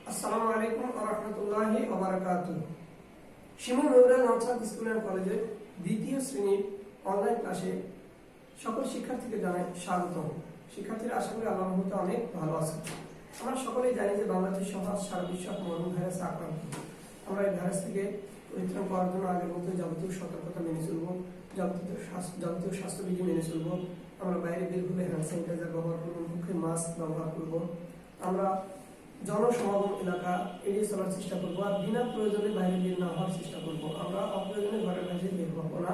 আসসালামু আলাইকুম ওয়া রাহমাতুল্লাহি ওয়া বারাকাতুহু। শিমুল মেমোরিয়াল নর্থ স্কুল অ্যান্ড কলেজের দ্বিতীয় শ্রেণীর অনলাইন ক্লাসে সকল শিক্ষার্থীকে জানাই স্বাগতম। শিক্ষার্থীরা আশা করি আল্লাহর রহমতে অনেক ভালো আছে। আমরা সকলেই জানি যে বাংলাদেশ সহ সারা বিশ্ব মরণ ভাইরাসে আক্রান্ত। আমরা এই ভাইরাস থেকে পরিত্রাণ পাওয়ার জন্য আগের মতো যাবতীয় সতর্কতা মেনে চলব, যাবতীয় স্বাস্থ্যবিধি মেনে চলব। আমরা বাইরে বের হলে হ্যান্ড স্যানিটাইজার ব্যবহার করব, মুখে মাস্ক ব্যবহার করব। আমরা জনসমাগম এলাকা এড়িয়ে চলার চেষ্টা করবো, আর বিনা প্রয়োজনে বাইরে বের না হওয়ার চেষ্টা করবো। আমরা অপ্রয়োজনে ঘরের বাইরে বের হবো না।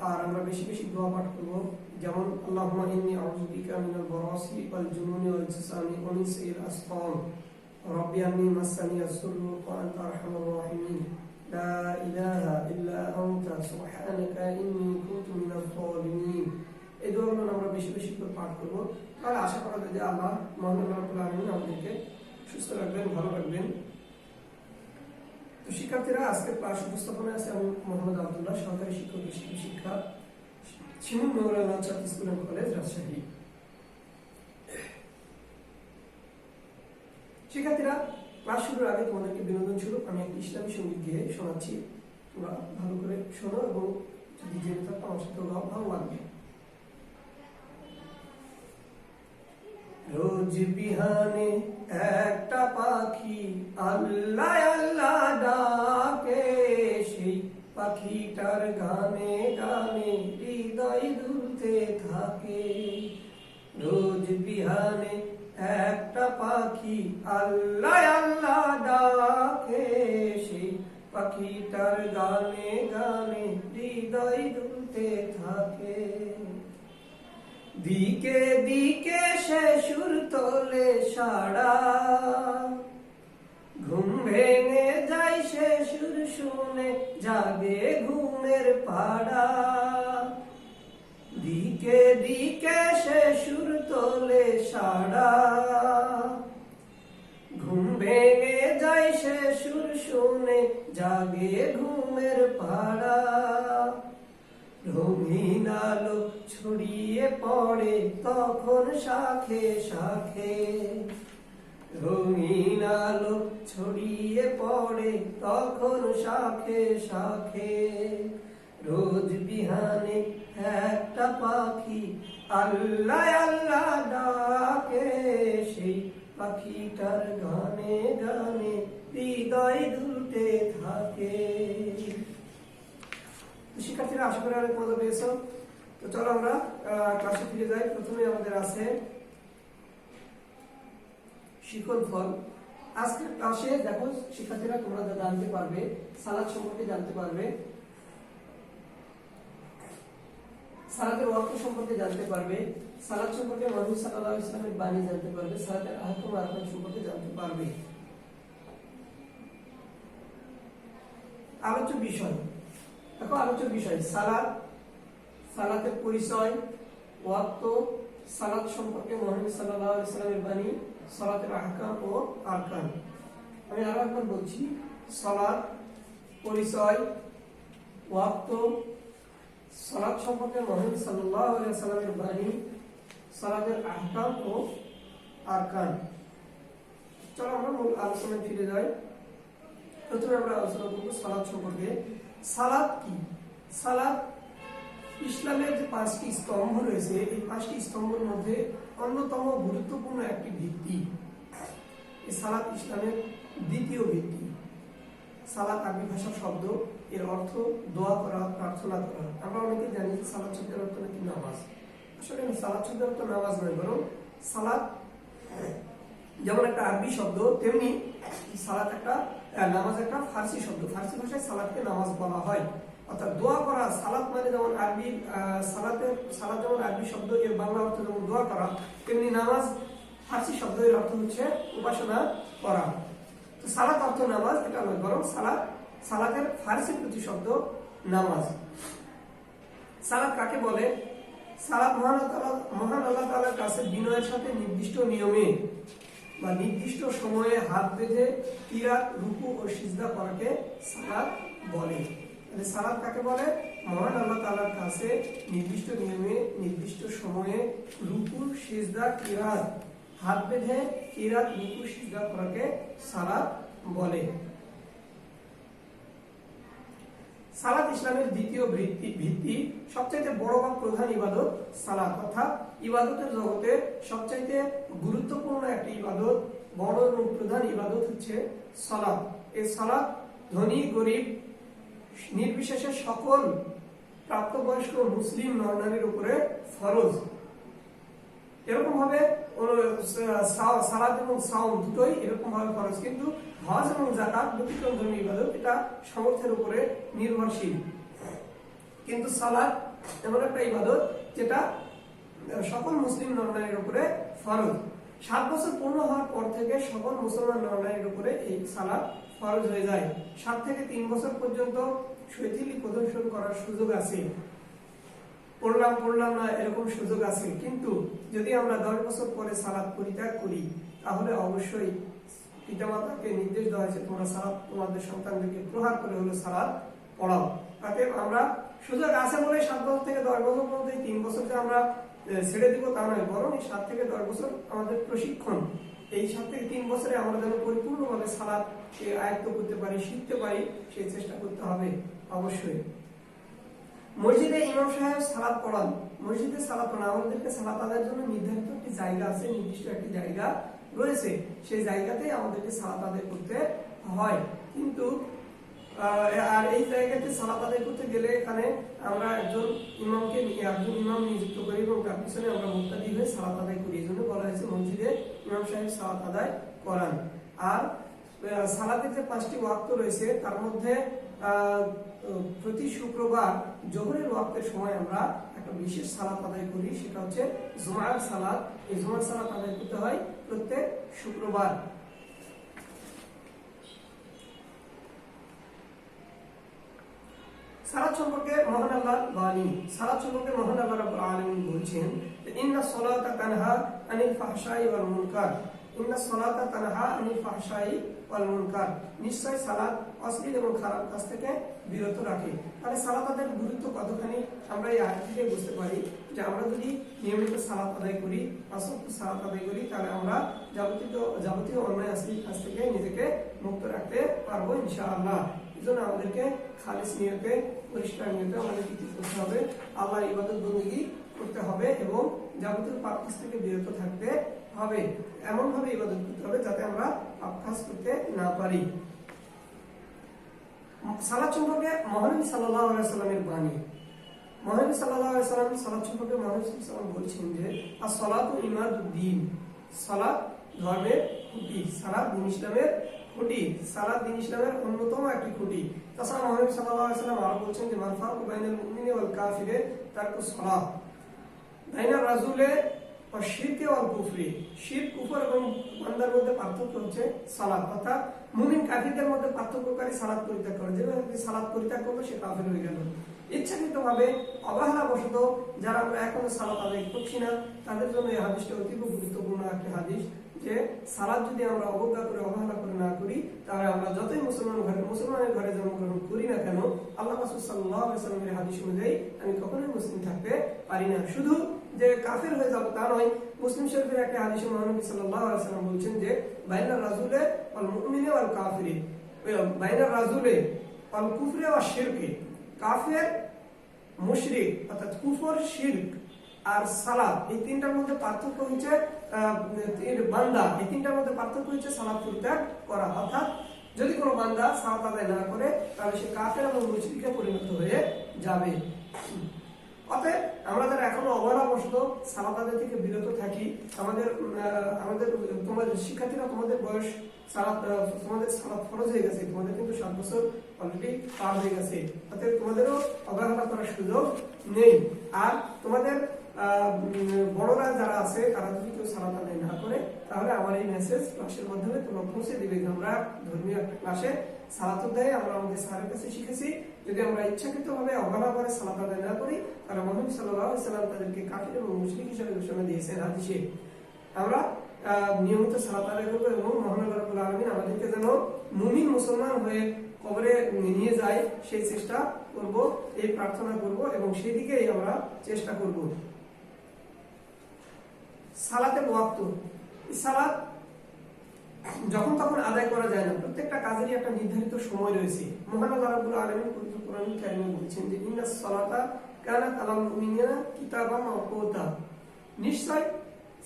আর আমরা বেশি বেশি দোয়া পাঠ করবো, যেমন আল্লাহুম্মা ইন্নী আউযু বিকা মিনাল বারাসি ওয়াল জুনুনি ওয়াল জিসামি ওয়া মিন সাইয়্যিল আসকাম রাব্বি আন্নী মাসানি আস-সুররু ওয়া আনতা আরহামুর রাহিমিন লা ইলাহা ইল্লা আনতা সুবহানাকা ইন্নী কুনতু মিনাজ জালিমিন। এই দোয়াগুলো আমরা বেশি বেশি করে পাঠ করবো। তাহলে আশা করা যায় যে আল্লাহ মহান রাব্বুল আলামিন আমাদেরকে সুস্থ রাখবেন, ভালো রাখবেন। তো শিক্ষার্থীরা, আজকে ক্লাস উপস্থাপনায় আছে আমি মোহাম্মদ আব্দুল্লাহ, সহকারী শিক্ষক শিক্ষা, Shimul memorial north school and college, Rajshahi. শিক্ষার্থীরা, ক্লাস শুরুর আগে তোমাদেরকে বিনোদন স্বরূপ আমি একটি ইসলামী সঙ্গীত গেয়ে শোনাচ্ছি। তোমরা ভালো করে শোনো এবং যদি জেনে থাকো আমার সাথে ভালো লাগবে। রোজ বিহানে একটা পাখি আল্লাহ আল্লাহ ডাকে, সেই পাখিটার গানে গানে হৃদয় দুলতে থাকে। রোজ বিহানে একটা পাখি আল্লাহ আল্লাহ ডাকে, সেই পাখিটার গানে গানে হৃদয় দুলতে থাকে। দিকে দিকে সে সুর তোলে সাড়া, ঘুম ভেঙে যায় সে সুর শুনে জাগে ঘুমের পাড়া। দিকে দিকে সে সুর তোলে সাড়া, ঘুম ভেঙে যায় সে সুর শুনে জাগে ঘুমের পাড়া। রঙিন আলো ছড়িয়ে পড়ে তখন শাখে শাখে, রঙিন আলো ছড়িয়ে পড়ে তখন শাখে শাখে। রোজ বিহানে একটা পাখি আল্লাহ আল্লাহ ডাকে, সেই পাখিটার গানে গানে হৃদয় দুলতে থাকে। শিক্ষার্থীরা, আশা করি অনেক মজা পেয়েছ। তো চলো আমরা ক্লাসে ফিরে যাই। প্রথমে আমাদের আছে শিকল ফল। আজকের ক্লাসে দেখো শিক্ষার্থীরা, তোমরা জানতে পারবে সালাদ সম্পর্কে, জানতে পারবে সালাতের ওয়াক্ত সম্পর্কে, জানতে পারবে সালাদ সম্পর্কে নবী সাল্লাল্লাহু আলাইহি ওয়াসাল্লামের বাণী, জানতে পারবে সালাতের আহকাম আরকান সম্পর্কে জানতে পারবে। আলোচ্য বিষয় দেখো, আলোচ্য বিষয় সালাত, সালাতের পরিচয়, ওয়াক্ত, সালাত সম্পর্কে নবী সাল্লাল্লাহু আলাইহি ওয়াসাল্লামের বাণী, সালাতের আহকাম ও আরকান। আমি আরো একবার বলছি, সালাত, পরিচয়, ওয়াক্ত, সালাত সম্পর্কে নবী সাল্লাল্লাহু আলাইহি ওয়াসাল্লামের বাণী, সালাতের আহকাম ও আরকান। চলো আমরা মূল আলোচনায় ফিরে যাই। প্রথমে আমরা আলোচনা করব সালাত সম্পর্কে। সালাত কি? সালাত ইসলামের যে 5টি স্তম্ভ রয়েছে, এই 5টি স্তম্ভের মধ্যে অন্যতম গুরুত্বপূর্ণ একটি ভিত্তি। এই সালাত ইসলামের দ্বিতীয় ভিত্তি। সালাত আরবি ভাষার শব্দ, এর অর্থ দোয়া করা, প্রার্থনা করা। আমরা অনেকে জানি যে সালাত শব্দের অর্থ নাকি নামাজ। আসলে সালাত শব্দের অর্থ নামাজ নয়, বরং সালাত যেমন একটা আরবি শব্দ, তেমনি সালাত একটা নামাজ একটা ফার্সি শব্দ। ফার্সি ভাষায় সালাতকে নামাজ বলা হয়। অর্থাৎ দোয়া করা। সালাত মানে যেমন আরবি সালাত যেমন আরবি শব্দ, এর বাংলা অর্থ যেমন দোয়া করা, তেমনি নামাজ ফার্সি শব্দ, এর অর্থ হচ্ছে উপাসনা করা। তো সালাত অর্থ নামাজ এটা নয়, বরং সালাতের ফার্সি প্রতিশব্দ নামাজ। সালাত কাকে বলে? সালাত মহান আল্লাহ তাআলার কাছে বিনয়ের সাথে নির্দিষ্ট নিয়মে বা নির্দিষ্ট সময়ে হাত বেঁধে কিরাত, রুকু ও সিজদা করাকে সালাত বলে। তাহলে সালাত কাকে বলে? মহান আল্লাহ তাআলার কাছে নির্দিষ্ট নিয়মে নির্দিষ্ট সময়ে রুকু, সিজদা, কিরাত হাত বেঁধে কিরাত রুকু সিজদা করাকে সালাত বলে। সালাত ইসলামের দ্বিতীয় ভিত্তি, সবচাইতে বড় বা প্রধান ইবাদত সালাত, অর্থাৎ ইবাদতের জগতে সবচাইতে গুরুত্বপূর্ণ একটি ইবাদত, বড় এবং প্রধান ইবাদত হচ্ছে সালাত। এই সালাত ধনী গরিব নির্বিশেষে সকল প্রাপ্তবয়স্ক মুসলিম নরনারীর উপরে ফরজ। এরকম ভাবে সালাত এবং সাওম দুটোই এরকম ভাবে ফরজ, কিন্তু হজ এবং যাকাত ব্যতিক্রমধর্মী ইবাদত, এটা সামর্থ্যের উপরে নির্ভরশীল। কিন্তু সালাত এমন একটা ইবাদত যেটা সকল মুসলিম নরনারীর উপরে ফরজ। 7 বছর পূর্ণ হওয়ার পর থেকে সকল মুসলমান নরনারীর উপরে এই সালাত ফরজ হয়ে যায়। 7 থেকে 3 বছর পর্যন্ত শৈথিলী প্রদর্শন করার সুযোগ আছে, পড়লাম না এরকম সুযোগ আছে। কিন্তু যদি আমরা 10 বছর পরে সালাত পরিত্যাগ করি, তাহলে অবশ্যই পিতামাতাকে নির্দেশ দেওয়া হয়েছে তোমরা সালাত তোমাদের সন্তানদেরকে প্রহার করে হলো সালাত পড়াও। তাতে আমরা সুযোগ আছে বলে 7 বছর থেকে 10 বছর পর্যন্ত 3 বছরকে আমরা ছেড়ে দিব তা নয়, বরং এই 7 থেকে 10 বছর আমাদের প্রশিক্ষণ। এই 7 থেকে 3 বছরে আমরা যেন পরিপূর্ণভাবে সালাত আয়ত্ত করতে পারি, শিখতে পারি, সেই চেষ্টা করতে হবে অবশ্যই। মসজিদে ইমাম সাহেব সালাত পড়ান। মসজিদে সালাত পড়ান, আমাদেরকে সালাত আদায়ের জন্য নির্ধারিত একটি জায়গা আছে, নির্দিষ্ট একটি জায়গা রয়েছে, সেই জায়গাতে আমাদেরকে সালাত আদায় করতে হয়। কিন্তু আর এই জায়গাতে সালাত আদায় করতে গেলে এখানে আমরা একজন ইমাম নিযুক্ত করি এবং তার পিছনে আমরা মুক্তাদি হয়ে সালাত আদায় করি। এই জন্য বলা হয়েছে মসজিদে ইমাম সাহেব সালাত আদায় করান। আর সালাতের যে 5টি ওয়াক্ত রয়েছে তার মধ্যে প্রতি শুক্রবার জোহরের ওয়াক্তের সময় আমরা একটা বিশেষ সালাত আদায় করি, সেটা হচ্ছে জুমার সালাত। এই জুমার সালাত আদায় করতে হয় প্রত্যেক শুক্রবার। সালাত সম্পর্কে মহান আল্লাহ বাণী, সালাত সম্পর্কে মহান আল্লাহ রাব্বুল আলামিন বলছেন, ইন্নাস সালাতা তানহা আনিল ফাহশাই ওয়াল মুনকার, ইন্নাস সালাতা তানহা আনিল ফাহশাই ওয়াল মুনকার, নিশ্চয় সালাত অশ্লীল এবং খারাপ কাজ থেকে বিরত রাখে। তাহলে সালাতের গুরুত্ব কতখানি আমরা এই আয়াত থেকে বুঝতে পারি যে আমরা যদি নিয়মিত সালাত আদায় করি, পাঁচওয়াক্ত সালাত আদায় করি, তাহলে আমরা যাবতীয় অন্যায় অশ্লীল কাজ থেকে নিজেকে মুক্ত রাখতে পারবো ইনশাআল্লাহ। এজন্য আমাদেরকে খালিস নিয়তে, পরিষ্কার নিয়তে আমাদেরকে কি করতে হবে? আল্লাহর ইবাদত বন্দেগী করতে হবে এবং যাবতীয় পাপ কাজ থেকে বিরত থাকতে হবে। এমন ভাবে ইবাদত করতে হবে যাতে আমরা পাপ কাজ করতে না পারি। সালাত সম্পর্কে মহানবী সাল্লাল্লাহু আলাইহি ওয়াসাল্লামের বাণী, মহানবী সাল্লাল্লাহু আলাইহি ওয়াসাল্লাম সালাত সম্পর্কে মহানবী সাল্লাল্লাহু আলাইহি ওয়াসাল্লাম বলছেন যে as-salatu imaduddin, সালাত ধর্মের খুঁটি, সালাত দ্বীন ইসলামের খুঁটি, সালাত দ্বীন ইসলামের অন্যতম একটি খুঁটি। তাছাড়া মহানবী সাল্লাল্লাহু আলাইহি ওয়াসাল্লাম আরো বলছেন যে মান ফারাকা বাইনাল মুমিনি ওয়াল কাফিরি তারকুস সালাত, বাইনার রাজুলে ও শিরকে ওয়াল কুফরি, শিরক কুফর এবং বান্দার মধ্যে পার্থক্য হচ্ছে সালাত, অর্থাৎ মুমিন কাফিরদের মধ্যে পার্থক্যকারী সালাত পরিত্যাগ করে। যে ব্যক্তি সালাত পরিত্যাগ করলো সে কাফির হয়ে গেল। ইচ্ছাকৃতভাবে অবহেলাবশত যারা আমরা এখনো সালাত আদায় করছি না, তাদের জন্য এই হাদিসটা অতীব গুরুত্বপূর্ণ একটি হাদিস, যে সালাত যদি আমরা অবজ্ঞা করে অবহেলা করে না করি, তাহলে আমরা যতই মুসলমানের ঘরে জন্মগ্রহণ করি না কেন, আল্লাহ রাসূল সাল্লাল্লাহু আলাইহি ওয়াসাল্লামের হাদিস অনুযায়ী আমি কখনোই মুসলিম থাকতে পারি না। শুধু যে কাফের হয়ে যাব তা নয়, মুসলিম শরীফের একটা হাদিসে মহানবী সাল্লাল্লাহু আলাইহি ওয়াসাল্লাম বলছেন যে বাইনার রাজুলে ওয়াল মুমিনি ওয়াল কাফিরি, বাইনার রাজুলে ওয়াল কুফরি ওয়াশ শিরকি, কাফের, মুশরিক অর্থাৎ কুফর, শিরক আর সালাত, এই তিনটার মধ্যে পার্থক্য হচ্ছে বান্দা, এই তিনটার মধ্যে পার্থক্য হচ্ছে সালাত পরিত্যাগ করা। অর্থাৎ যদি কোনো বান্দা সালাত আদায় না করে, তাহলে সে কাফের এবং মুশরিকে পরিণত হয়ে যাবে। অতএব আমরা যারা এখনো অবহেলাবশত সালাত আদায় থেকে বিরত থাকি, আমাদের তোমাদের শিক্ষার্থীরা, তোমাদের বয়স তোমাদের সালাত ফরজ হয়ে গেছে, তোমাদের কিন্তু 7 বছর অলরেডি পার হয়ে গেছে, অতএব তোমাদেরও অবহেলা করার সুযোগ নেই। আর তোমাদের বড়রা যারা আছে তারা যদি কেউ সালাত আদায় না করে, তাহলে আমার এই মেসেজ ক্লাসের মাধ্যমে তোমরা পৌঁছে দিবে যে আমরা ধর্মীয় একটা ক্লাসে সালাত আদায় আমরা আমাদের স্যারের কাছে শিখেছি। যদি আমরা ইচ্ছাকৃতভাবে অবহেলা করে সালাত আদায় না করি, তাহলে মুহাম্মদ সাল্লাল্লাহু আলাইহি ওয়াসাল্লাম তাদেরকে কাফির এবং মুশরিক হিসেবে ঘোষণা দিয়েছেন হাদিসে। আমরা নিয়মিত সালাত আদায় করবো এবং মহান আল্লাহ রাব্বুল আলামিন আমাদেরকে যেন মুমিন মুসলমান হয়ে কবরে নিয়ে যায় সেই চেষ্টা করব, এই প্রার্থনা করব এবং সেই দিকেই আমরা চেষ্টা করব। সালাতের ওয়াক্ত, সালাত যখন তখন আদায় করা যায় না, প্রত্যেকটা কাজেরই একটা নির্ধারিত সময় রয়েছে। মহান আল্লাহ রাব্বুল আলামিন পবিত্র কোরআনুল কারীমে বলেছেন যে ইন্নাস সালাতা কানাত আলাল মুমিনিনা কিতাবাম মাওকুতা, নিশ্চয়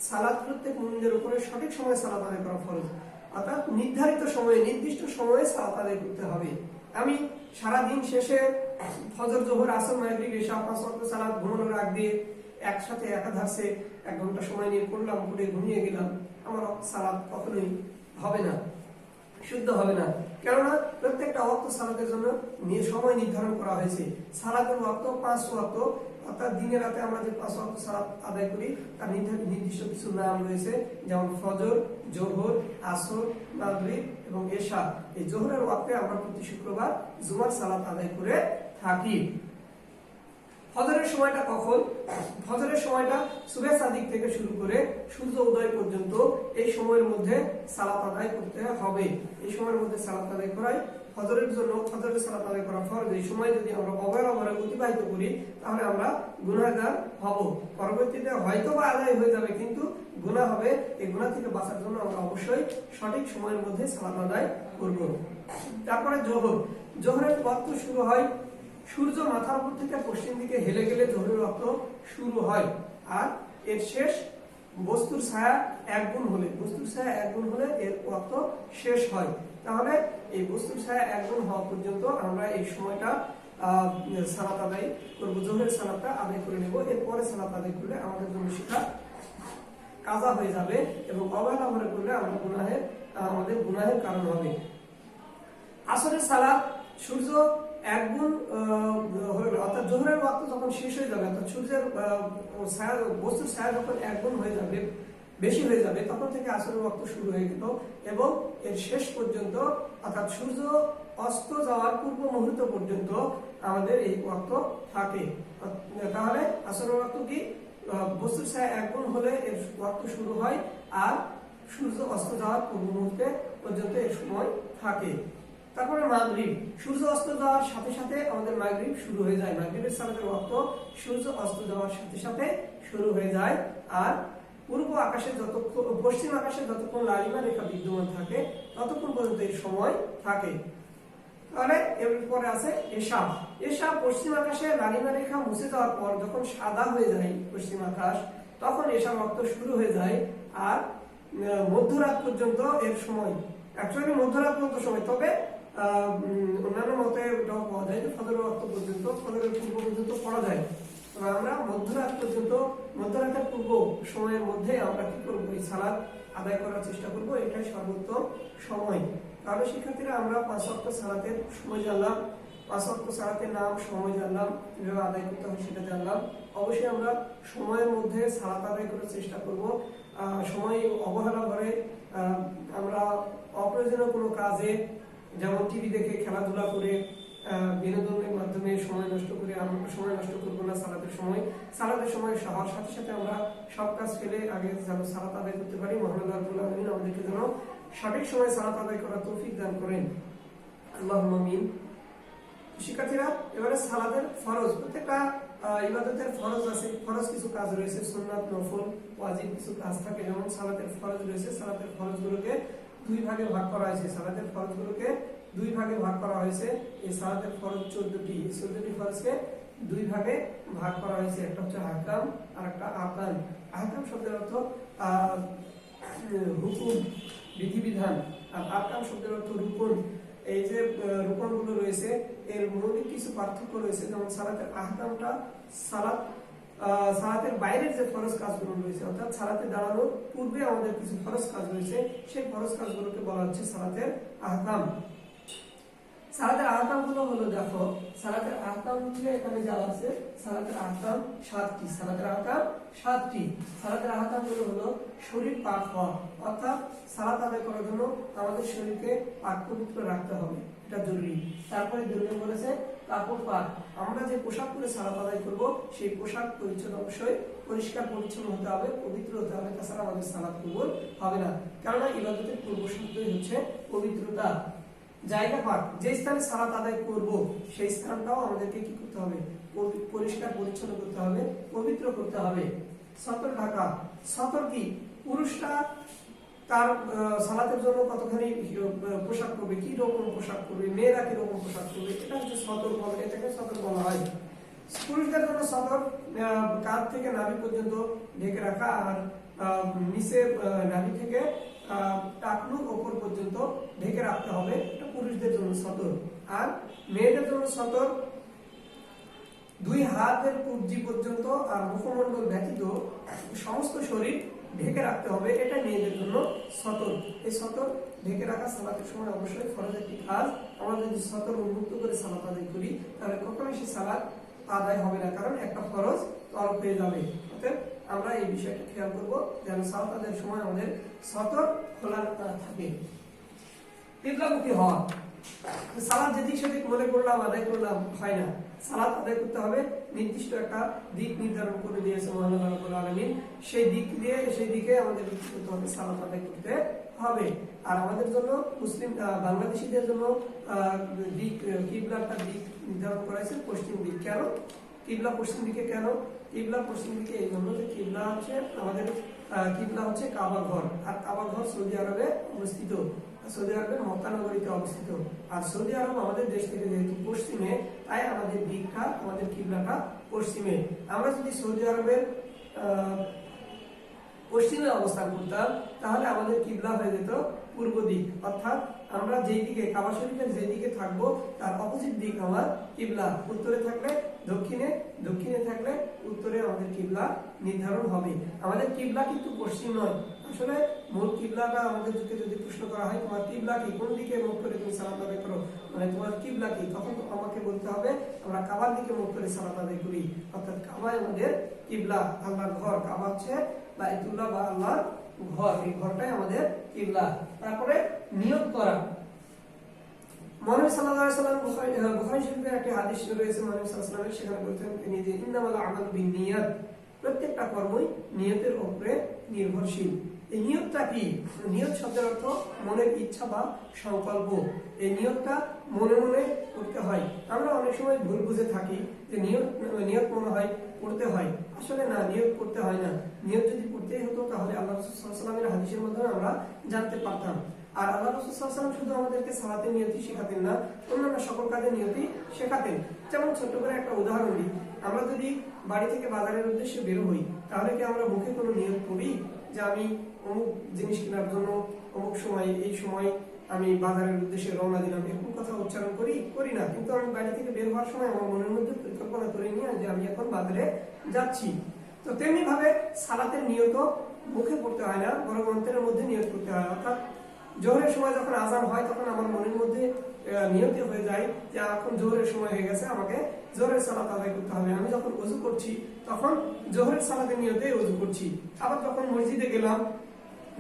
সালাত প্রত্যেক মুমিনদের উপরে সঠিক সময়ে সালাত আদায় করা ফরজ। অর্থাৎ নির্ধারিত সময়ে, নির্দিষ্ট সময়ে সালাত আদায় করতে হবে। আমি সারা দিন শেষে ফজর, যোহর, আসর, মাগরিব, ইশা 5 ওয়াক্ত সালাত ঘুমানোর আগ দিয়ে একসাথে একাধারে 1 ঘন্টা সময় নিয়ে পড়লাম, পড়ে ঘুমিয়ে গেলাম, আমার সালাত কখনোই হবে না, শুদ্ধ হবে না। কেননা প্রত্যেকটা ওয়াক্ত সালাতের জন্য সময় নির্ধারণ করা হয়েছে। সালাতের ওয়াক্ত 5 ওয়াক্ত, অর্থাৎ দিনে রাতে আমরা যে 5 ওয়াক্ত সালাত আদায় করি তার নির্দিষ্ট কিছু নাম রয়েছে, যেমন ফজর, যোহর, আসর, মাগরিব এবং এশা। এই যোহরের ওয়াক্তে আমরা প্রতি শুক্রবার জুমার সালাত আদায় করে থাকি। ফজরের সময়টা কখন? ফজরের সময়টা সুবহ সাদিক থেকে শুরু করে সূর্য উদয় পর্যন্ত এই সময়ের মধ্যে সালাত আদায় করতে হবে। এই সময়ের মধ্যে সালাত আদায় করাই ফজরের জন্য, ফজরের সালাত আদায় করা ফরজ। এই সময় যদি আমরা অবহেলা অতিবাহিত করি তাহলে আমরা গুনাহগার হব। পরবর্তীতে হয়তো বা আদায় হয়ে যাবে, কিন্তু গুনাহ হবে। এই গুনাহ থেকে বাঁচার জন্য আমরা অবশ্যই সঠিক সময়ের মধ্যে সালাত আদায় করব। তারপরে যোহর। যোহরের ওয়াক্ত শুরু হয় সূর্য মাথার উপর থেকে পশ্চিম দিকে হেলে গেলে যোহরের ওয়াক্ত শুরু হয়, আর এর শেষ বস্তুর ছায়া 1 গুণ হলে, বস্তুর ছায়া 1 গুণ হলে এর ওয়াক্ত শেষ হয়। তাহলে এই বস্তুর ছায়া 1 গুণ হওয়া পর্যন্ত আমরা এই সময়টা সালাত আদায় করবো, যোহরের সালাতটা আদায় করে নেব। এরপরে সালাত আদায় করলে আমাদের জন্য সেটা কাজা হয়ে যাবে এবং অবহেলা করলে আমাদের গুনাহের কারণ হবে। আসরের সালাত সূর্য 1 গুণ অর্থাৎ যোহরের ওয়াক্ত যখন শেষ হয়ে যাবে, অর্থাৎ সূর্যের ছায়া, বস্তুর ছায়া যখন 1 গুণ হয়ে যাবে, বেশি হয়ে যাবে, তখন থেকে আসরের ওয়াক্ত শুরু হয়ে গেল এবং এর শেষ পর্যন্ত, অর্থাৎ সূর্য অস্ত যাওয়ার পূর্ব মুহূর্ত পর্যন্ত আমাদের এই ওয়াক্ত থাকে। তাহলে আসরের ওয়াক্ত কি? বস্তুর ছায়া 1 গুণ হলে এর ওয়াক্ত শুরু হয়, আর সূর্য অস্ত যাওয়ার পূর্ব মুহূর্তে পর্যন্ত এর সময় থাকে। তারপরে মাগরিব। সূর্য অস্ত যাওয়ার সাথে সাথে আমাদের মাগরিব শুরু হয়ে যায়। মাগরিবের সালাতের ওয়াক্ত সূর্য অস্ত যাওয়ার সাথে সাথে শুরু হয়ে যায়, আর পূর্ব আকাশে পশ্চিম আকাশে যতক্ষণ লালিমা রেখা বিদ্যমান থাকে ততক্ষণ পর্যন্ত এই সময় থাকে। তাহলে এরপরে আছে এশা। এশা পশ্চিম আকাশে লালিমা রেখা মুছে যাওয়ার পর যখন সাদা হয়ে যায় পশ্চিম আকাশ, তখন এশার ওয়াক্ত শুরু হয়ে যায়, আর মধ্যরাত পর্যন্ত এর সময়, অ্যাকচুয়ালি মধ্যরাত পর্যন্ত সময়, তবে অন্যান্য মতে এটাও পাওয়া যায় যে ফজরের ওয়াক্ত পর্যন্ত, ফজরের পূর্ব পর্যন্ত পড়া যায়। তবে আমরা মধ্যরাত পর্যন্ত, মধ্যরাতের পূর্ব সময়ের মধ্যে আমরা কি করবো? এই সালাত আদায় করার চেষ্টা করব, এটাই সর্বোত্তম সময়। তাহলে শিক্ষার্থীরা আমরা 5 ওয়াক্ত সালাতের সময় জানলাম, 5 ওয়াক্ত সালাতের নাম, সময় জানলাম, কিভাবে আদায় করতে হয় সেটা জানলাম। অবশ্যই আমরা সময়ের মধ্যে সালাত আদায় করার চেষ্টা করব। সময় অবহেলা করে আমরা অপ্রয়োজনীয় কোনো কাজে, যেমন টিভি দেখে, খেলাধুলা করে, বিনোদনের মাধ্যমে সময় নষ্ট করে আমরা সময় নষ্ট করবো না। সালাতের সময় হওয়ার সাথে সাথে আমরা সব কাজ ফেলে আগে যেন সালাত আদায় করতে পারি। মহান আল্লাহ রাব্বুল আলামিন আমাদেরকে যেন সঠিক সময়ে সালাত আদায় করার তৌফিক দান করেন, আল্লাহুম্মা আমিন। শিক্ষার্থীরা, এবারে সালাতের ফরজ। প্রত্যেকটা ইবাদতের ফরজ আছে, ফরজ কিছু কাজ রয়েছে, সুন্নাত, নফল, ওয়াজিব কিছু কাজ থাকে। যেমন সালাতের ফরজ রয়েছে, সালাতের ফরজগুলোকে 2 ভাগে ভাগ করা হয়েছে। সালাতের ফরজগুলোকে 2 ভাগে ভাগ করা হয়েছে। এই সালাতের ফরজ 14টি, এই 14টি ফরজকে 2 ভাগে ভাগ করা হয়েছে। একটা হচ্ছে আহকাম আর একটা আরকান। আহকাম শব্দের অর্থ হুকুম, বিধিবিধান, আর আরকান শব্দের অর্থ রুকন। এই যে রুকনগুলো রয়েছে এর মৌলিক কিছু পার্থক্য রয়েছে। যেমন সালাতের আহকামটা সালাতের বাইরের যে ফরজ কাজগুলো রয়েছে, অর্থাৎ সালাতে দাঁড়ানোর পূর্বে আমাদের কিছু ফরজ কাজ রয়েছে, সেই ফরজ কাজগুলোকে বলা হচ্ছে সালাতের আহকাম। সালাতের আহকাম গুলো হলো, দেখো সালাতের আহকাম এখানে যা আছে, সালাতের আহকাম 7টি। সালাতের আহকাম 7টি। সালাতের আহকাম গুলো হলো শরীর পাক হওয়া, অর্থাৎ সালাত আদায় করার জন্য আমাদের শরীরকে পাক পবিত্র রাখতে হবে, এটা জরুরি। তারপরে জরুরি বলেছে কাপড় পাক। আমরা যে পোশাক পরে সালাত আদায় করব সেই পোশাক পরিচ্ছন্ন, অবশ্যই পরিষ্কার পরিচ্ছন্ন হতে হবে, পবিত্র হতে হবে, তাছাড়া আমাদের সালাত কবুল হবে না। কেননা ইবাদতের পূর্ব শর্তই হচ্ছে পবিত্রতা। জায়গা পাক, যে স্থানে সালাত আদায় করব সেই স্থানটাও আমাদেরকে কি করতে হবে? পরিষ্কার পরিচ্ছন্ন করতে হবে, পবিত্র করতে হবে। সতর ঢাকা। সতর কি? পুরুষরা তার সালাতের জন্য কতখানি পোশাক করবে, কি রকম পোশাক করবে, মেয়েরা কি রকম পোশাক করবে, এটা হচ্ছে সতর বলা, এটাকে সতর বলা হয়। পুরুষদের জন্য সতর কাঁধ থেকে নাভি পর্যন্ত ঢেকে রাখা, আর নিচে নাভি থেকে টাকনুর ওপর পর্যন্ত ঢেকে রাখতে হবে, এটা পুরুষদের জন্য সতর। আর মেয়েদের জন্য সতর দুই হাতের কবজি পর্যন্ত আর মুখমণ্ডল ব্যতীত সমস্ত শরীর ঢেকে রাখতে হবে, এটা মেয়েদের জন্য সতর। এই সতর ঢেকে রাখা সালাতের সময় অবশ্যই ফরজ একটি কাজ। আমরা যদি সতর উন্মুক্ত করে সালাত আদায় করি তাহলে কখনোই সে সালাত আদায় হবে না, কারণ একটা ফরজ তরফ হয়ে যাবে। অতএব আমরা এই বিষয়টা খেয়াল করবো যেন সালাত আদায়ের সময় আমাদের সতর খোলা থাকে। কিবলামুখী হওয়া, সালাত যেদিক সেদিক মনে করলাম আদায় করলাম হয় না, সালাত আদায় করতে হবে নির্দিষ্ট একটা দিক নির্ধারণ করে দিয়েছে মহান আল্লাহ রাব্বুল আলামিন, সেই দিকে আমাদের করতে হবে, সালাত আদায় করতে হবে। আর আমাদের জন্য মুসলিম বাংলাদেশীদের জন্য দিক কিবলাটা দিক নির্ধারণ করা হয়েছে পশ্চিম দিক। কেন কিবলা পশ্চিম দিকে? কেন কিবলা পশ্চিম দিকে? এই জন্য যে কিবলা হচ্ছে আমাদের কিবলা হচ্ছে কাবা ঘর, আর কাবা ঘর সৌদি আরবে অবস্থিত, সৌদি আরবের মক্কা নগরীতে অবস্থিত। আর সৌদি আরব আমাদের দেশ থেকে যেহেতু পশ্চিমে, তাই আমাদের দিকটা, আমাদের কিবলাটা পশ্চিমে। আমরা যদি সৌদি আরবের পশ্চিমে অবস্থান করতাম তাহলে আমাদের কিবলা হয়ে যেত পূর্ব দিক, অর্থাৎ আমরা যেই দিকে কাবা শরীফের যেই দিকে থাকবো তার অপোজিট দিক আমার কিবলা। উত্তরে থাকলে দক্ষিণে, দক্ষিণে থাকলে উত্তরে আমাদের কিবলা নির্ধারণ হবে। আমাদের কিবলা কিন্তু পশ্চিম নয়। আসলে মূল কিবলাটা আমাদেরকে যদি প্রশ্ন করা হয় তোমার কিবলা কি, কোন দিকে মুখ করে তুমি সালাত আদায় করো, মানে তোমার কিবলা কি, তখন আমাকে বলতে হবে আমরা কাবার দিকে মুখ করে সালাত আদায় করি, অর্থাৎ কাবায় আমাদের কিবলা, আল্লাহর ঘর। কাবা হচ্ছে বাইতুল্লাহ বা আল্লাহর ঘর, এই ঘরটাই আমাদের কিবলা। তারপরে নিয়ত করা, মহানবী সাল্লাল্লাহু আলাইহি ওয়াসাল্লাম বুখারী শরীফে একটা হাদিস রয়েছে মহানবী সাল্লাল্লাহু আলাইহি ওয়াসাল্লাম, সেখানে বলতেন তিনি যে ইন্নামাল আমালু বিন্নিয়াত, প্রত্যেকটা কর্মই নিয়তের উপরে নির্ভরশীল। এই নিয়তটা কি? নিয়ত শব্দের অর্থ মনের ইচ্ছা বা সংকল্প। এই নিয়তটা মনে মনে করতে হয়। আমরা অনেক সময় ভুল বুঝে থাকি যে নিয়ত মনে হয় পড়তে হয়, আসলে না, নিয়ত করতে হয় না। নিয়ত যদি পড়তেই হতো তাহলে আল্লাহ রাসূল সাল্লাল্লাহু আলাইহি ওয়াসাল্লামের হাদিসের মাধ্যমে আমরা জানতে পারতাম। আর আল্লাহ রাসূল সাল্লাল্লাহু আলাইহি ওয়াসাল্লাম শুধু আমাদেরকে সালাতের নিয়তি শেখাতেন না, অন্যান্য সকল কাজের নিয়তি শেখাতেন। যেমন ছোট্ট করে একটা উদাহরণ দিই, আমরা যদি বাড়ি থেকে বাজারের উদ্দেশ্যে বের হই তাহলে কি আমরা মুখে কোনো নিয়ত করি যে আমি অমুক জিনিস কেনার জন্য অমুক সময় এই সময় আমি বাজারের উদ্দেশ্যে রওনা দিলাম, এরকম কথা উচ্চারণ করি না। কিন্তু আমি বাড়ি থেকে বের হওয়ার সময় আমার মনের মধ্যে পরিকল্পনা করে নিয়ে যে আমি এখন বাজারে যাচ্ছি। তো তেমনি ভাবে সালাতের নিয়ত মুখে পড়তে হয় না, বরং অন্তরের মধ্যে নিয়ত করতে হয়। অর্থাৎ জোহরের সময় যখন আযান হয় তখন আমার মনের মধ্যে নিয়ত হয়ে যায় যে এখন জোহরের সময় হয়ে গেছে, আমাকে জোহরের সালাত আদায় করতে হবে। আমি যখন ওযু করছি তখন জোহরের সালাতের নিয়তে ওযু করছি। আবার যখন মসজিদে গেলাম,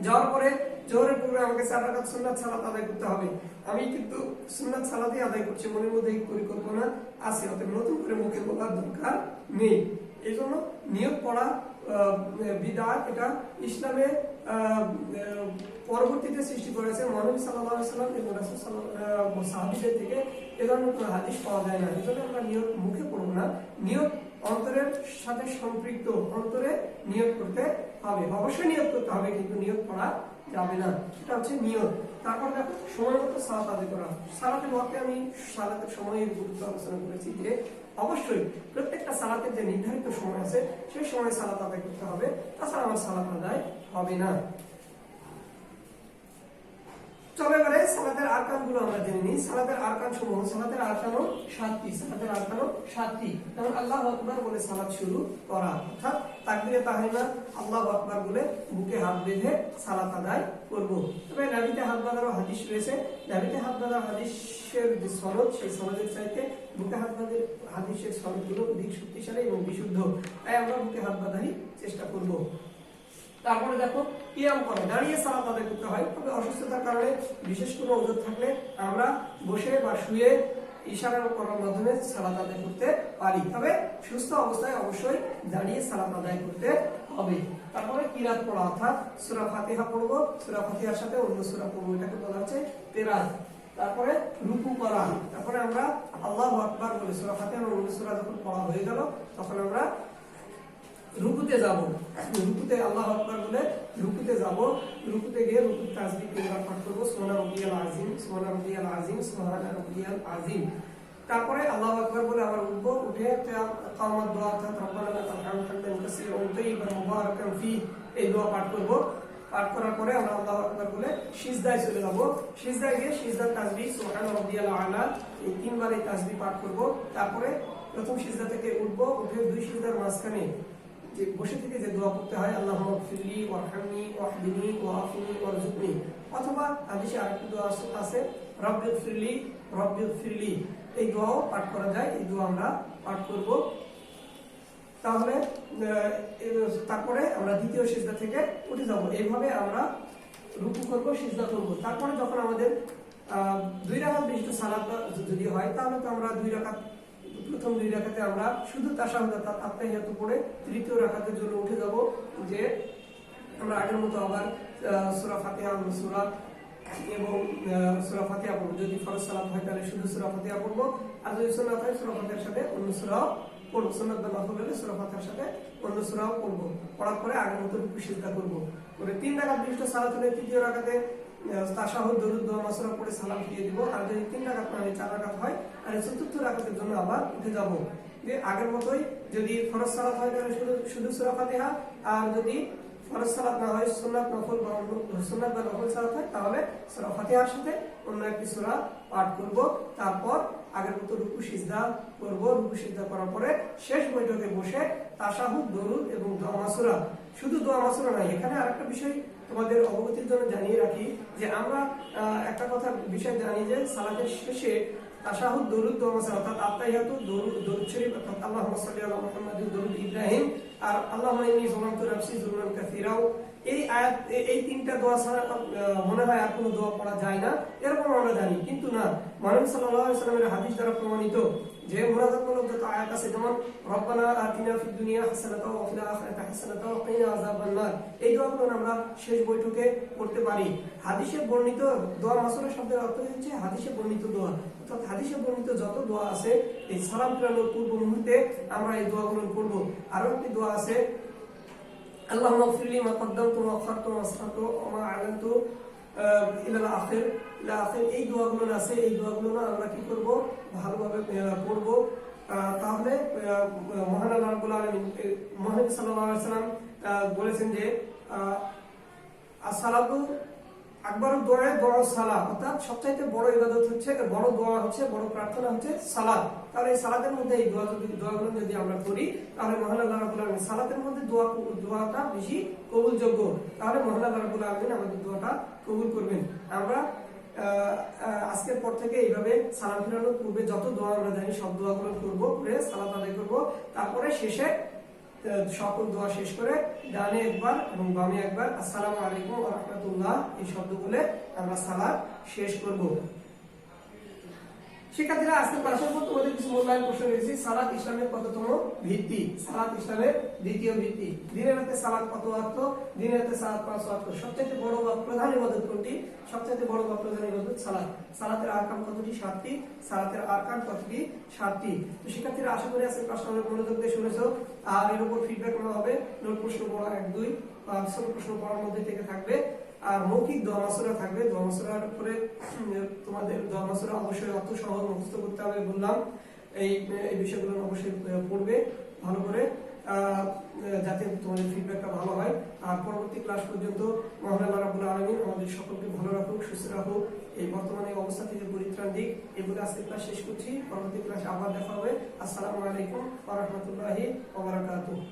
যাওয়ার পরে জোহরের পূর্বে আমাকে 4 রাকাত সুন্নাত সালাত আদায় করতে হবে, আমি কিন্তু সুন্নাত সালাতই আদায় করছি, মনের মধ্যে এই পরিকল্পনা আছে। অতএব নতুন করে মুখে বলার দরকার নেই। এই জন্য নিয়ত পড়া বিদআত, এটা ইসলামে পরবর্তীতে সৃষ্টি করেছে মহানবী সাল্লাল্লাহু আলাইহি ওয়াসাল্লাম এবং রাসূল সাহাবীদের থেকে এ ধরনের কোনো হাদিস পাওয়া যায় না। এজন্য আমরা নিয়ত মুখে পড়ব না, নিয়ত অন্তরের সাথে সম্পৃক্ত, অন্তরে নিয়ত করতে হবে। অবশ্যই নিয়ত করতে হবে, কিন্তু নিয়ত করা যাবে না, এটা হচ্ছে নিয়ত। তারপর দেখো সময় মতো সালাত আদায় করা। সালাতের ওয়াক্তে আমি সালাতের সময়ের গুরুত্ব আলোচনা করেছি যে অবশ্যই প্রত্যেকটা সালাতের যে নির্ধারিত সময় আছে সেই সময় সালাত আদায় করতে হবে, তাছাড়া আমার সালাত আদায় হবে না। চলো এবারে সালাতের আরকানগুলো আমরা জেনে নিই। সালাতের আরকান সমূহ, সালাতের আরকানও 7টি, সালাতের আরকানও 7টি। যেমন আল্লাহু আকবার বলে সালাত শুরু করা, অর্থাৎ তাকবীরে তাহরিমা আল্লাহু আকবার বলে বুকে হাত বেঁধে সালাত আদায় করব। তবে নাভিতে হাত বাঁধারও হাদিস রয়েছে। নাভিতে হাত বাঁধার হাদিসের যে সনদ, সেই সনদের চাইতে বুকে হাত বাঁধার হাদিসের সনদগুলো অধিক শক্তিশালী এবং বিশুদ্ধ, তাই আমরা বুকে হাত বাঁধারই চেষ্টা করব। তারপরে দেখো কিয়াম করা, দাঁড়িয়ে সালাত আদায় করতে হয়। তবে অসুস্থতার কারণে বিশেষ কোনো ওযর থাকলে আমরা বসে বা শুয়ে ইশারা করার মাধ্যমে সালাত আদায় করতে পারি, তবে সুস্থ অবস্থায় অবশ্যই দাঁড়িয়ে সালাত আদায় করতে হবে। তারপরে কিরাত পড়া, অর্থাৎ সূরা ফাতিহা পড়বো, সূরা ফাতিহার সাথে অন্য সূরা পড়বো, এটাকে বলা হচ্ছে কিরাত। তারপরে রুকু করা, তারপরে আমরা আল্লাহু আকবার বলে সূরা ফাতিহা এবং অন্য সূরা যখন পড়া হয়ে গেল তখন আমরা রুকুতে যাব। রুকুতে আল্লাহু আকবার বলে রুকুতে যাব, রুকুতে গিয়ে রুকুর তাসবিহ তিনবার পাঠ করব, সুবহানা রাব্বিয়াল আযীম, সুবহানা রাব্বিয়াল আযীম, সুবহানা রাব্বিয়াল আযীম। তারপরে আল্লাহু আকবার বলে আবার উঠবো, উঠে কাওমাত দোয়া অর্থাৎ রব্বানা লাকাল হামদু হামদান কাসীরান তাইয়িবান মুবারাকান ফীহি এই দোয়া পাঠ করব। পাঠ করার পরে আমরা আল্লাহু আকবার বলে সিজদায় চলে যাব। সিজদায় গিয়ে সিজদার তাসবিহ সুবহানা রাব্বিয়াল আ'লা এই তিনবার এই তাসবিহ পাঠ করব। তারপরে প্রথম সিজদা থেকে উঠবো, উঠে দুই সিজদার মাঝখানে যে বসে থেকে যে দোয়া করতে হয়, আল্লাহুম্মা গফিরলি ওয়ারহামনি ওয়াহদিনি ওয়াআফিনি ওয়ারযুকনি, অথবা হাদিসে আরেকটি দোয়া আছে রব্বিগফিরলি এই দোয়াও পাঠ করা যায়। এই দোয়া আমরা পাঠ করব। তাহলে তারপরে আমরা দ্বিতীয় সিজদা থেকে উঠে যাব। এইভাবে আমরা রুকু করব, সিজদা করব। তারপরে যখন আমাদের 2 রাকাত বিশিষ্ট সালাত যদি হয়, তাহলে তো আমরা 2 রাকাত, প্রথম 2 রাকাতে আমরা শুধু তাশাহুদ অর্থাৎ আত্তাহিয়াতু পড়ে তৃতীয় রাকাতের জন্য উঠে যাব, যে আমরা আগের মতো আবার সূরা ফাতিহা, সূরা এবং সূরা ফাতিহা পড়ব। যদি ফরজ সালাত হয় তাহলে শুধু সূরা ফাতিহা পড়ব, আর যদি সুন্নাত হয় সূরা ফাতিহার সাথে অন্য সূরাও পড়ব। সুন্নাত বা নফল হলে সূরা ফাতিহার সাথে অন্য সূরাও পড়ব। পড়ার পরে আগের মতো রুকু সিজদা করব। পরে 3 রাকাত বিশিষ্ট সালাত হলে তৃতীয় রাকাতে তাশাহুদ, দরুদ, দোয়া, মাসুরা পড়ে সালাম দিয়ে দিব। আর যদি 3 রাকাত মানে 4 রাকাত হয়, তাহলে চতুর্থ রাকাতের জন্য আবার উঠে যাব। যে আগের মতোই যদি ফরজ সালাত হয় তাহলে শুধু সূরা ফাতিহা, আর যদি ফরজ সালাত না হয়, সুন্নাত নফল বা সুন্নাত বা নফল সালাত হয়, তাহলে সূরা ফাতিহার সাথে অন্য একটি সূরা পাঠ করব। তারপর আগের মতো রুকু সিজদা করব। রুকু সিজদা করার পরে শেষ বৈঠকে বসে তাশাহুদ, দরুদ এবং দোয়া মাসুরা, শুধু দোয়া মাসুরা নয়, এখানে আরেকটা বিষয় তোমাদের অবগতির জন্য জানিয়ে রাখি, যে আমরা একটা কথা বিষয় জানি যে সালাতের শেষে তাশাহুদ, দরুদ, দোয়া মাসুরা অর্থাৎ আত্তাহিয়াতু, দরুদ শরীফ অর্থাৎ আল্লাহুম্মা সাল্লি আলা মুহাম্মাদিন, দরুদ ইব্রাহিম, আর আল্লাহুম্মা ইন্নী যালামতু নাফসি যুলমান কাসীরাও, এই আয়াত, এই 3টা দোয়া ছাড়া মনে হয় আর কোনো দোয়া পড়া যায় না, এরকম আমরা জানি। কিন্তু না, মুহাম্মদ সাল্লাল্লাহু আলাইহি ওয়াসাল্লামের হাদিস দ্বারা প্রমাণিত যে মুনাজাতমূলক যত আয়াত আছে, যেমন রব্বানা আতিনা ফিদ দুনিয়া হাসানাতাও ওয়া ফিল আখিরাতি হাসানাতাও ওয়া কিনা আযাবান নার, এই দোয়াগুলো আমরা শেষ বৈঠকে পড়তে পারি। হাদিসে বর্ণিত দোয়া মাসুরা শব্দের অর্থ হচ্ছে হাদিসে বর্ণিত দোয়া, অর্থাৎ হাদিসে বর্ণিত যত দোয়া আছে এই সালাম ফেরানোর পূর্ব মুহূর্তে আমরা এই দোয়াগুলো পড়ব। আরো একটি দোয়া আছে, আল্লাহুম্মা গফিরলি মা কদ্দামতু ওয়া আখখারতু ওয়া আসরারতু ওয়া মা আ'লানতু ইলা আখির। এই দোয়াগুলো আছে, এই দোয়াগুলো আমরা কি করব, ভালোভাবে পড়ব। তাহলে মহান আল্লাহ রাব্বুল আলামিন, মুহাম্মদ সাল্লাল্লাহু আলাইহি ওয়াসাল্লাম বলেছেন যে আসসালাতু আকবারুদ দুআ দুআ সালাত, অর্থাৎ সবচাইতে বড় ইবাদত হচ্ছে, বড় দোয়া হচ্ছে, বড় প্রার্থনা হচ্ছে সালাত। তাহলে এই সালাতের মধ্যে এই দোয়াগুলো যদি আমরা করি, তাহলে মহান আল্লাহ রাব্বুল আলামিন সালাতের মধ্যে দোয়াটা বেশি কবুলযোগ্য, তাহলে মহান আল্লাহ রাব্বুল আলামিন আমাদের দোয়াটা কবুল করবেন। আমরা আজকের পর থেকে এইভাবে সালাম ফেরানোর পূর্বে যত দোয়া আমরা জানি সব দোয়াগুলো করব, করে সালাত আদায় করব। তারপরে শেষে সকল দোয়া শেষ করে ডানে একবার এবং বামে একবার আসসালামু আলাইকুম ওয়া রাহমাতুল্লাহ এই শব্দ বলে আমরা সালাত শেষ করব। শিক্ষার্থীরা, আজকে ক্লাসের পর তোমাদের কিছু মূল্যায়ন প্রশ্ন রয়েছে। সালাত ইসলামের কততম ভিত্তি? সালাত ইসলামের দ্বিতীয় ভিত্তি। দিনের রাতে সালাত কত ওয়াক্ত? দিনের রাতে সালাত 5 ওয়াক্ত। সবচেয়ে বড় বা প্রধান ইবাদত কোনটি? সবচেয়ে বড় বা প্রধান ইবাদত সালাত। সালাতের আরকান কতটি? 7টি। সালাতের আরকান কতটি? 7টি। তো শিক্ষার্থীরা, আশা করি আজকে ক্লাসটা অনেক মনোযোগ দিয়ে শুনেছো, আর এর উপর ফিডব্যাক নেওয়া হবে। নোট প্রশ্ন পড়া 1, 2 ছোট প্রশ্ন পড়ার মধ্যে থেকে থাকবে, আর মৌখিক দোয়া মাসুরা থাকবে। দোয়া মাসুরার উপরে তোমাদের দোয়া মাসুরা অবশ্যই অর্থ সহ মুখস্থ করতে হবে বললাম। এই বিষয়গুলো অবশ্যই পড়বে ভালো করে, যাতে তোমাদের ফিডব্যাকটা ভালো হয়। আর পরবর্তী ক্লাস পর্যন্ত মহান আল্লাহ রাব্বুল আলামিন আমাদের সকলকে ভালো রাখুক, সুস্থ রাখুক, এই বর্তমানে অবস্থা থেকে পরিত্রাণ দিক। এই বলে আজকে ক্লাস শেষ করছি। পরবর্তী ক্লাসে আবার দেখা হবে। আসসালামু আলাইকুম ওয়া রাহমাতুল্লাহি ওয়া বারাকাতুহু।